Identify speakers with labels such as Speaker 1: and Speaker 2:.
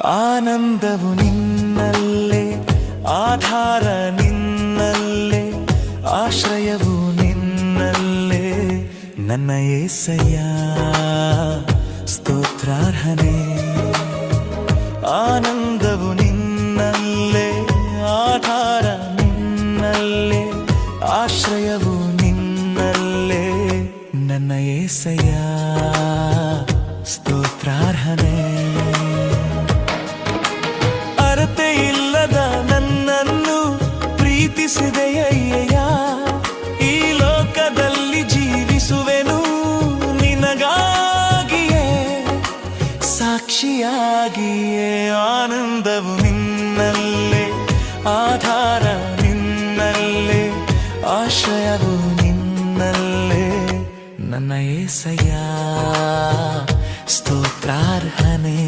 Speaker 1: ಆನಂದವು ನಿನ್ನಲ್ಲೇ, ಆಧಾರ ನಿನ್ನಲ್ಲೇ, ಆಶ್ರಯವು ನಿನ್ನಲ್ಲೇ ನನ್ನ యేసయ్య ಸ್ತೋತ್ರಾರ್ಹನೇ. ಆನಂದವು ನಿನ್ನಲ್ಲೇ, ಆಧಾರ ನಿನ್ನಲ್ಲೇ, ಆಶ್ರಯವು ನಿನ್ನಲ್ಲೇ ನನ್ನ యేసయ్య ಸ್ತೋತ್ರಾರ್ಹನೇ. ಅರತೆ ಇಲ್ಲದ ನನ್ನನ್ನು ಪ್ರೀತಿಸಿದೆಯಯ್ಯ, ಈ ಲೋಕದಲ್ಲಿ ಜೀವಿಸುವೆನು ನಿನಗಾಗಿಯೇ, ಸಾಕ್ಷಿಯಾಗಿಯೇ. ಆನಂದವು ನಿನ್ನಲ್ಲೇ, ಆಧಾರ ನಿನ್ನಲ್ಲೇ, ಆಶ್ರಯವು ನಿನ್ನಲ್ಲೇ ನನ್ನ యేసయ్య ಸ್ತೋತ್ರಾರ್ಹನೇ.